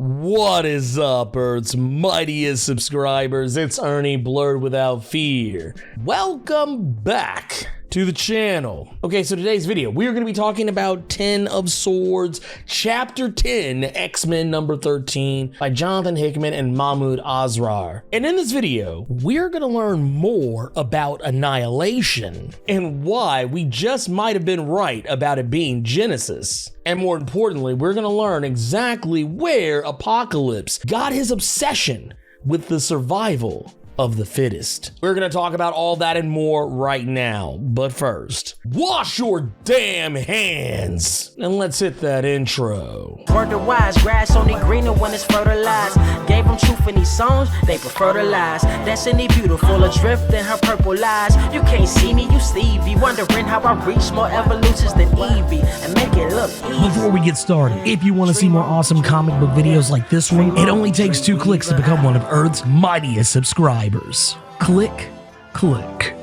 What is up, Earth's mightiest subscribers? It's Ernie Blerd without fear. Welcome back to the channel. Okay, so today's video, we are going to be talking about 10 of Swords, Chapter 10, X-Men number 13 by Jonathan Hickman and Mahmoud Asrar. And in this video, we're going to learn more about annihilation and why we just might have been right about it being Genesis. And more importantly, we're going to learn exactly where Apocalypse got his obsession with the survival of the fittest. We're gonna talk about all that and more right now, but first, wash your damn hands and let's hit that intro. Word to wise, grass only greener when it's fertilized. Gave them truth in these songs, they prefer to lies. Destiny beautiful, adrift in her purple lies. You can't see me, you Stevie, wondering how I reach more evolutions than Evie and make it look easy. Before we get started, if you want to see more awesome comic book videos like this one, it only takes 2 clicks to become one of Earth's mightiest subscribers. Click, click.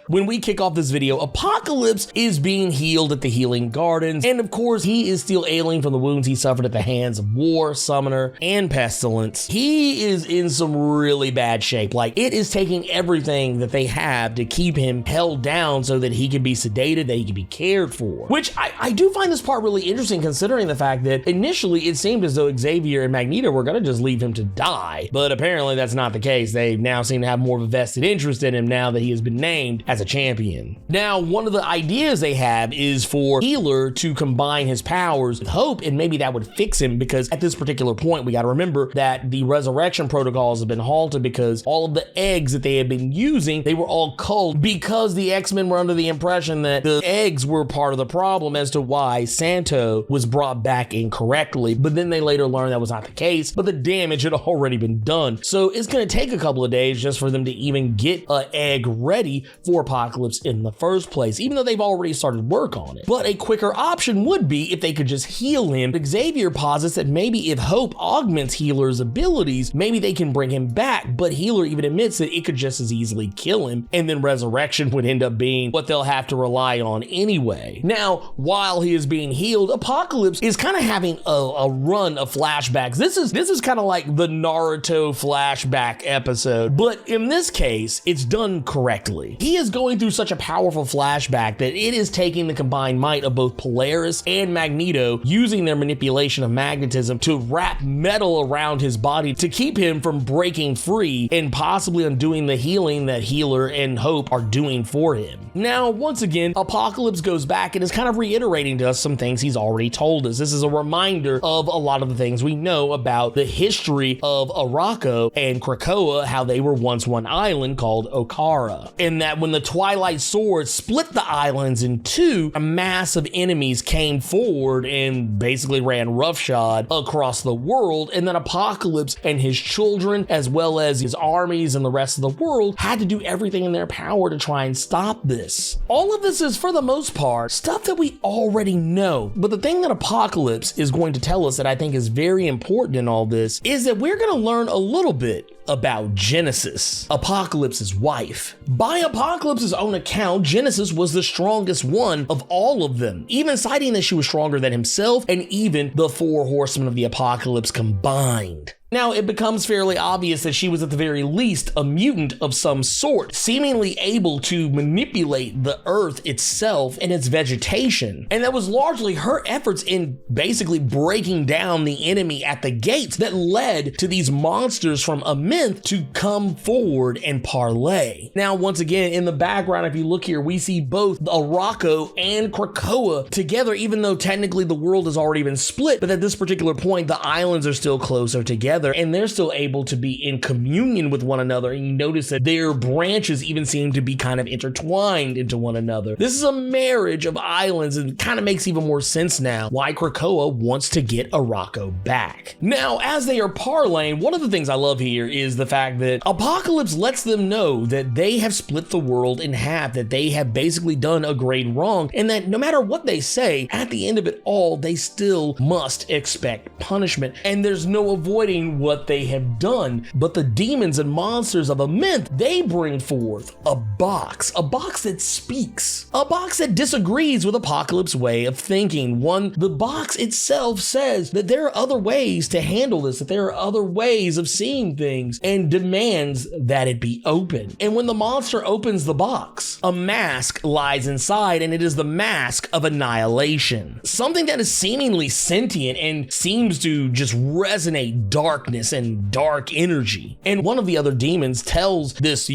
When we kick off this video, Apocalypse is being healed at the Healing Gardens, and of course, he is still ailing from the wounds he suffered at the hands of War, Summoner, and Pestilence. He is in some really bad shape. Like, it is taking everything that they have to keep him held down so that he can be sedated, that he can be cared for. Which I do find this part really interesting, considering the fact that initially it seemed as though Xavier and Magneto were gonna just leave him to die, but apparently that's not the case. They now seem to have more of a vested interest in him now that he has been named as a champion. Now, one of the ideas they have is for Healer to combine his powers with Hope, and maybe that would fix him, because at this particular point, we got to remember that the resurrection protocols have been halted because all of the eggs that they had been using, they were all culled because the X-Men were under the impression that the eggs were part of the problem as to why Santo was brought back incorrectly. But then they later learned that was not the case, but the damage had already been done. So it's going to take a couple of days just for them to even get an egg ready for Apocalypse in the first place, even though they've already started work on it. But a quicker option would be if they could just heal him. Xavier posits that maybe if Hope augments Healer's abilities, maybe they can bring him back, but Healer even admits that it could just as easily kill him, and then resurrection would end up being what they'll have to rely on anyway. Now, while he is being healed, Apocalypse is kind of having a run of flashbacks. This is kind of like the Naruto flashback episode, but in this case, it's done correctly. He is going through such a powerful flashback that it is taking the combined might of both Polaris and Magneto, using their manipulation of magnetism to wrap metal around his body to keep him from breaking free and possibly undoing the healing that Healer and Hope are doing for him. Now, once again, Apocalypse goes back and is kind of reiterating to us some things he's already told us. This is a reminder of a lot of the things we know about the history of Araco and Krakoa, how they were once one island called Okara, and that when the Twilight Sword split the islands in two, a mass of enemies came forward and basically ran roughshod across the world, and then Apocalypse and his children, as well as his armies and the rest of the world, had to do everything in their power to try and stop this. All of this is, for the most part, stuff that we already know, but the thing that Apocalypse is going to tell us that I think is very important in all this is that we're going to learn a little bit about Genesis, Apocalypse's wife. By Apocalypse's own account, Genesis was the strongest one of all of them, even citing that she was stronger than himself and even the 4 horsemen of the Apocalypse combined. Now, it becomes fairly obvious that she was at the very least a mutant of some sort, seemingly able to manipulate the earth itself and its vegetation. And that was largely her efforts in basically breaking down the enemy at the gates that led to these monsters from Amenth to come forward and parlay. Now, once again, in the background, if you look here, we see both Araco and Krakoa together, even though technically the world has already been split, but at this particular point, the islands are still closer together, and they're still able to be in communion with one another. And you notice that their branches even seem to be kind of intertwined into one another. This is a marriage of islands, and it kind of makes even more sense now why Krakoa wants to get Araco back. Now, as they are parlaying, one of the things I love here is the fact that Apocalypse lets them know that they have split the world in half, that they have basically done a great wrong, and that no matter what they say, at the end of it all, they still must expect punishment, and there's no avoiding in what they have done. But the demons and monsters of Amenth, they bring forth a box that speaks, a box that disagrees with Apocalypse's way of thinking. The box itself says that there are other ways to handle this, that there are other ways of seeing things, and demands that it be open. And when the monster opens the box, a mask lies inside, and it is the mask of annihilation. Something that is seemingly sentient and seems to just resonate darkness and dark energy. And one of the other demons tells this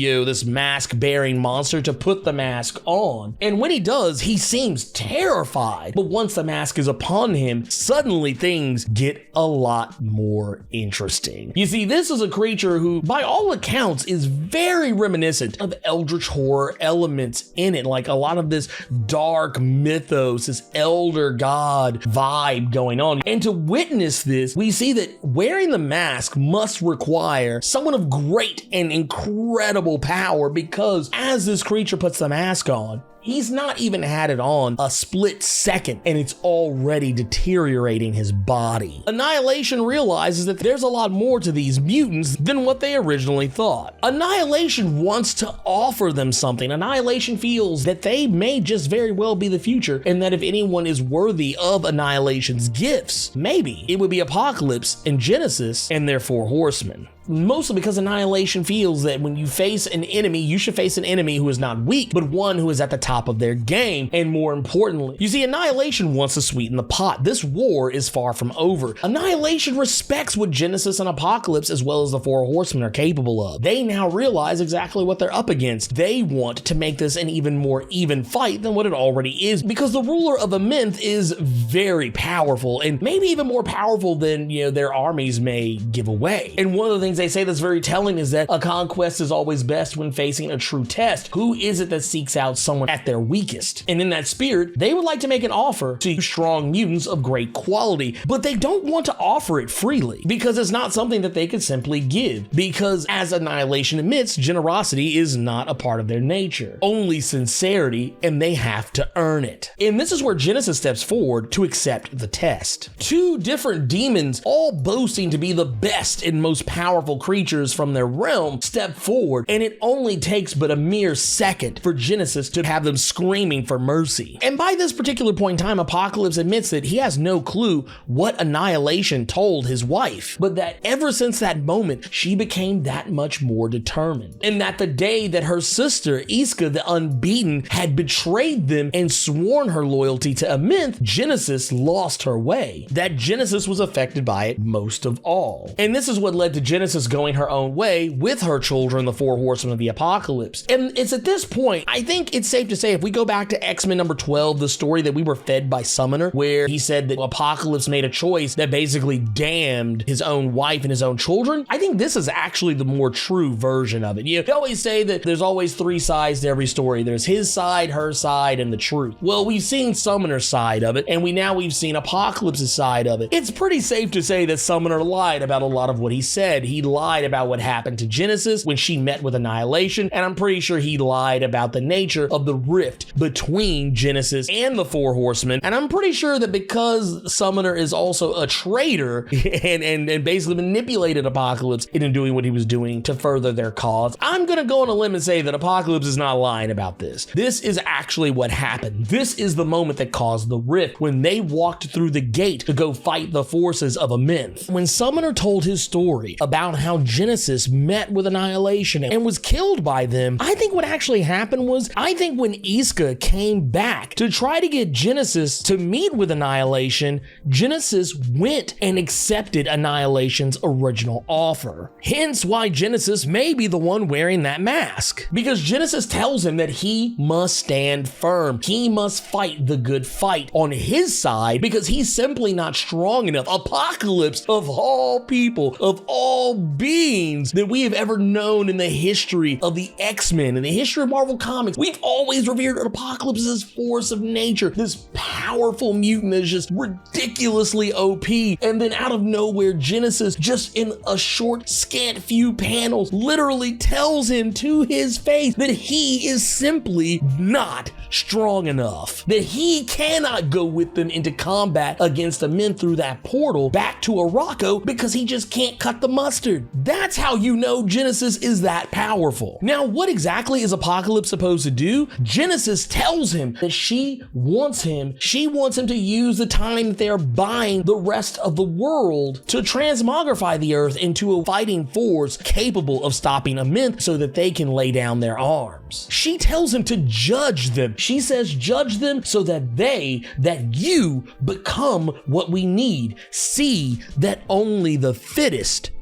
mask-bearing monster to put the mask on. And when he does, he seems terrified. But once the mask is upon him, suddenly things get a lot more interesting. You see, this is a creature who, by all accounts, is very reminiscent of eldritch horror elements in it, like a lot of this dark mythos, this elder god vibe going on. And to witness this, we see that wearing the mask must require someone of great and incredible power, because as this creature puts the mask on, he's not even had it on a split second, and it's already deteriorating his body. Annihilation realizes that there's a lot more to these mutants than what they originally thought. Annihilation wants to offer them something. Annihilation feels that they may just very well be the future, and that if anyone is worthy of Annihilation's gifts, maybe it would be Apocalypse and Genesis and their 4 horsemen. Mostly because Annihilation feels that when you face an enemy, you should face an enemy who is not weak, but one who is at the top of their game. And more importantly, you see, Annihilation wants to sweeten the pot. This war is far from over. Annihilation respects what Genesis and Apocalypse, as well as the 4 horsemen, are capable of. They now realize exactly what they're up against. They want to make this an even more even fight than what it already is, because the ruler of Amenth is very powerful, and maybe even more powerful than, their armies may give away. And one of the things they say that's very telling is that a conquest is always best when facing a true test. Who is it that seeks out someone at their weakest? And in that spirit, they would like to make an offer to strong mutants of great quality, but they don't want to offer it freely, because it's not something that they could simply give. Because as Annihilation admits, generosity is not a part of their nature, only sincerity, and they have to earn it. And this is where Genesis steps forward to accept the test. 2 different demons, all boasting to be the best and most powerful creatures from their realm, step forward, and it only takes but a mere second for Genesis to have them screaming for mercy. And by this particular point in time, Apocalypse admits that he has no clue what Annihilation told his wife, but that ever since that moment, she became that much more determined. And that the day that her sister, Iska the Unbeaten, had betrayed them and sworn her loyalty to Amenth, Genesis lost her way. That Genesis was affected by it most of all. And this is what led to Genesis going her own way with her children, the 4 horsemen of the Apocalypse. And it's at this point, I think it's safe to say, if we go back to X-Men number 12, the story that we were fed by Summoner, where he said that Apocalypse made a choice that basically damned his own wife and his own children, I think this is actually the more true version of it. They always say that there's always 3 sides to every story. There's his side, her side, and the truth. Well, we've seen Summoner's side of it, and we've seen Apocalypse's side of it. It's pretty safe to say that Summoner lied about a lot of what he said. He lied about what happened to Genesis when she met with Annihilation, and I'm pretty sure he lied about the nature of the rift between Genesis and the 4 horsemen. And I'm pretty sure that because Summoner is also a traitor and basically manipulated Apocalypse into doing what he was doing to further their cause, I'm gonna go on a limb and say that Apocalypse is not lying about this. This is actually what happened. This is the moment that caused the rift, when they walked through the gate to go fight the forces of Amenth. When Summoner told his story about how Genesis met with Annihilation and was killed by them, I think what actually happened was, I think when Iska came back to try to get Genesis to meet with Annihilation, Genesis went and accepted Annihilation's original offer. Hence why Genesis may be the one wearing that mask, because Genesis tells him that he must stand firm. He must fight the good fight on his side, because he's simply not strong enough. Apocalypse, of all people, of all beings that we have ever known in the history of the X-Men, in the history of Marvel Comics. We've always revered Apocalypse as this force of nature, this powerful mutant that is just ridiculously OP. And then out of nowhere, Genesis, just in a short, scant few panels, literally tells him to his face that he is simply not strong enough, that he cannot go with them into combat against Amenth through that portal back to Arakko because he just can't cut the mustard. That's how you know Genesis is that powerful. Now, what exactly is Apocalypse supposed to do? Genesis tells him that she wants him to use the time that they are buying the rest of the world to transmogrify the Earth into a fighting force capable of stopping Amenth so that they can lay down their arms. She tells him to judge them. She says, judge them so that you become what we need. See that only the fittest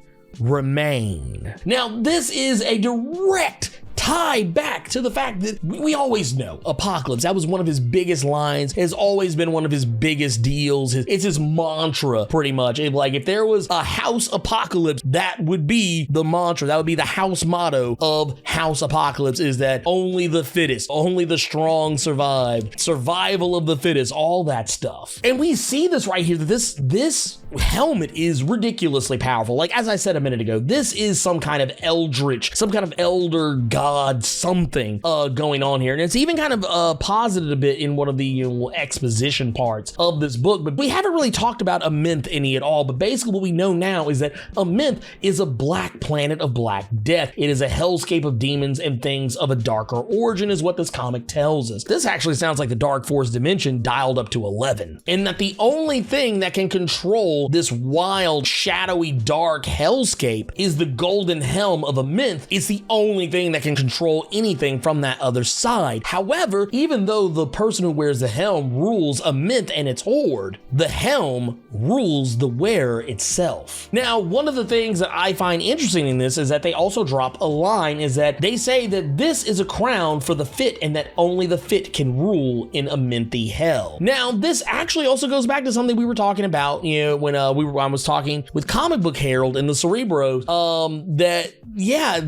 remain. Now, this is a direct tie back to the fact that we always know Apocalypse, that was one of his biggest lines, has always been one of his biggest deals. It's his mantra, pretty much. If there was a house Apocalypse, that would be the mantra. That would be the house motto of House Apocalypse, is that only the fittest, only the strong survive, survival of the fittest, all that stuff. And we see this right here, that this helmet is ridiculously powerful. Like, as I said a minute ago, this is some kind of eldritch, some kind of elder god something going on here. And it's even kind of posited a bit in one of the exposition parts of this book, but we haven't really talked about Amenth any at all. But basically what we know now is that Amenth is a black planet of black death. It is a hellscape of demons and things of a darker origin, is what this comic tells us. This actually sounds like the Dark Force dimension dialed up to 11, and that the only thing that can control this wild, shadowy, dark hellscape is the golden helm of Amenth. It's the only thing that can control anything from that other side. However, even though the person who wears the helm rules Amenth and its horde, the helm rules the wearer itself. Now, one of the things that I find interesting in this is that they also drop a line, is that they say that this is a crown for the fit and that only the fit can rule in Amenthi hell. Now, this actually also goes back to something we were talking about, when I was talking with Comic Book Herald and the Cerebros,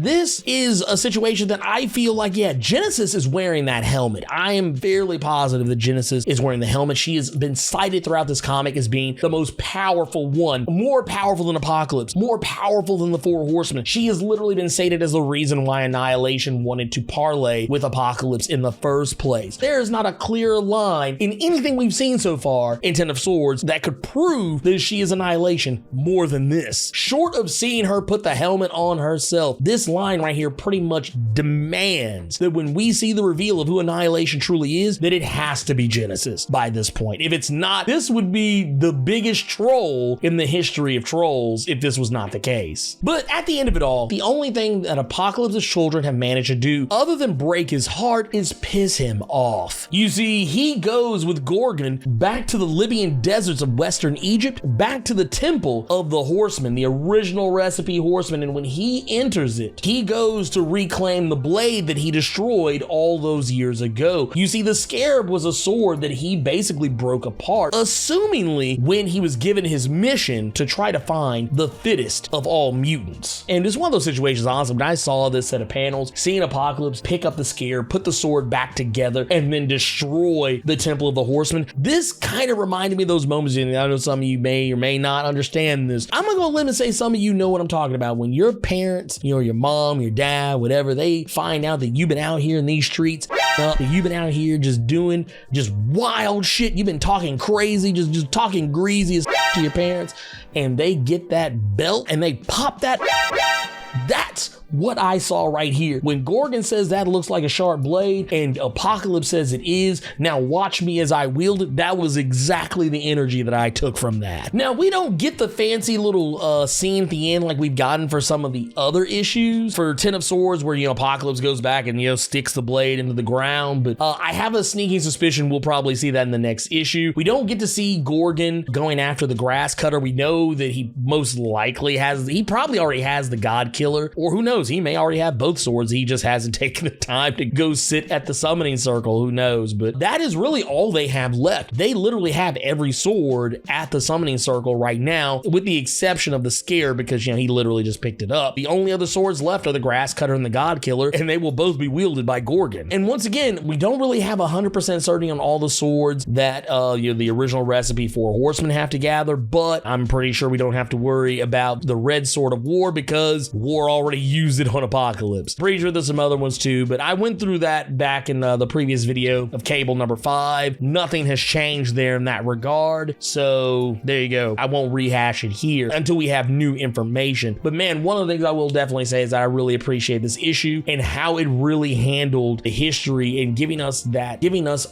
this is a situation that I feel like, Genesis is wearing that helmet. I am fairly positive that Genesis is wearing the helmet. She has been cited throughout this comic as being the most powerful one, more powerful than Apocalypse, more powerful than the Four Horsemen. She has literally been stated as the reason why Annihilation wanted to parlay with Apocalypse in the first place. There is not a clear line in anything we've seen so far in Ten of Swords that could prove that she is Annihilation more than this. Short of seeing her put the helmet on herself, this line right here pretty much demands that when we see the reveal of who Annihilation truly is, that it has to be Genesis by this point. If it's not, this would be the biggest troll in the history of trolls if this was not the case. But at the end of it all, the only thing that Apocalypse's children have managed to do, other than break his heart, is piss him off. You see, he goes with Gorgon back to the Libyan deserts of Western Egypt, back to the temple of the Horsemen, the original recipe Horsemen, and when he enters it, he goes to reclaim the blade that he destroyed all those years ago. You see, the Scarab was a sword that he basically broke apart, assumingly when he was given his mission to try to find the fittest of all mutants. And it's one of those situations, honestly, when I saw this set of panels, seeing Apocalypse pick up the Scarab, put the sword back together, and then destroy the Temple of the Horsemen, this kind of reminded me of those moments, and I know some of you may or may not understand this. I'm gonna go limit and say some of you know what I'm talking about. When your parents, your mom, your dad, whatever, they find out that you've been out here in these streets, that you've been out here just doing just wild shit, you've been talking crazy, just talking greasy as to your parents, and they get that belt and they pop that. That's what I saw right here. When Gorgon says that looks like a sharp blade and Apocalypse says it is, now watch me as I wield it, that was exactly the energy that I took from that. Now, we don't get the fancy little scene at the end like we've gotten for some of the other issues. For Ten of Swords, where, Apocalypse goes back and, sticks the blade into the ground, but I have a sneaking suspicion we'll probably see that in the next issue. We don't get to see Gorgon going after the grass cutter. We know that he most likely he probably already has the God Killer Killer, or who knows, he may already have both swords. He just hasn't taken the time to go sit at the summoning circle. Who knows? But that is really all they have left. They literally have every sword at the summoning circle right now, with the exception of the Scare, because, you know, he literally just picked it up. The only other swords left are the Grass Cutter and the God Killer, and they will both be wielded by Gorgon. And once again, we don't really have 100% certainty on all the swords that you know, the original recipe for Horsemen have to gather, but I'm pretty sure we don't have to worry about the Red Sword of War because War already used it on Apocalypse. Pretty sure there's some other ones too, but I went through that back in the previous video of Cable number 5. Nothing has changed there in that regard, so there you go. I won't rehash it here until we have new information. But man, one of the things I will definitely say is that I really appreciate this issue and how it really handled the history and giving us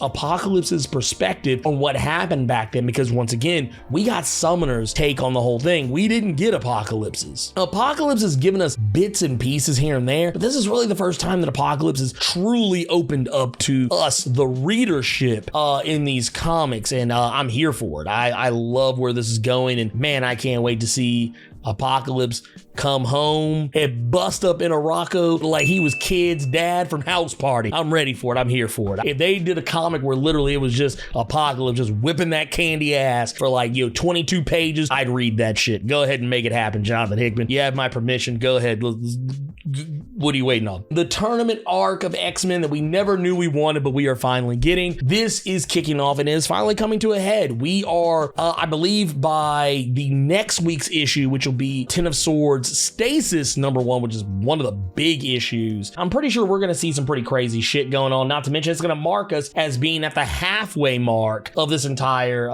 Apocalypse's perspective on what happened back then, because once again, we got Summoner's take on the whole thing. We didn't get Apocalypse's. Apocalypse has given us bits and pieces here and there, but this is really the first time that Apocalypse is truly opened up to us, the readership, in these comics, and I'm here for it. I love where this is going, and man, I can't wait to see Apocalypse come home and bust up in a Rocco like he was Kid's dad from House Party. I'm ready for it. I'm here for it. If they did a comic where literally it was just Apocalypse just whipping that candy ass for like, you know, 22 pages, I'd read that shit. Go ahead and make it happen, Jonathan Hickman. You have my permission. Go ahead. What are you waiting on? The tournament arc of X-Men that we never knew we wanted, but we are finally getting. This is kicking off and is finally coming to a head. We are, I believe, by the next week's issue, which will be Ten of Swords Stasis #1, which is one of the big issues. I'm pretty sure we're gonna see some pretty crazy shit going on. Not to mention, it's gonna mark us as being at the halfway mark of this entire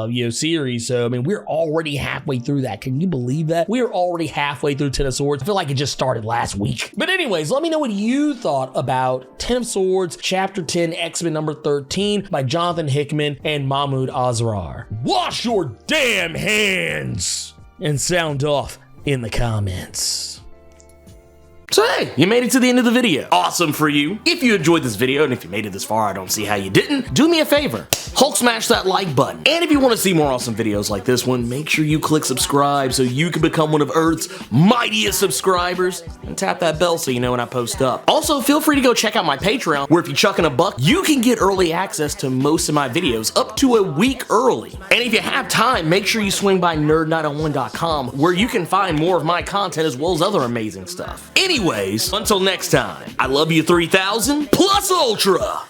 you know, series. So I mean, we're already halfway through that. Can you believe that? We're already halfway through Ten of Swords. I feel like it just started last week. But anyways, let me know what you thought about Ten of Swords, Chapter 10, X-Men #13 by Jonathan Hickman and Mahmoud Asrar. Wash your damn hands and sound off in the comments. So hey, you made it to the end of the video. Awesome for you. If you enjoyed this video, and if you made it this far, I don't see how you didn't, do me a favor. Hulk smash that like button. And if you want to see more awesome videos like this one, make sure you click subscribe so you can become one of Earth's mightiest subscribers, and tap that bell so you know when I post up. Also, feel free to go check out my Patreon, where if you chuck in $1, you can get early access to most of my videos up to a week early. And if you have time, make sure you swing by nerd901.com, where you can find more of my content as well as other amazing stuff. Anyways, until next time, I love you 3000 plus Ultra!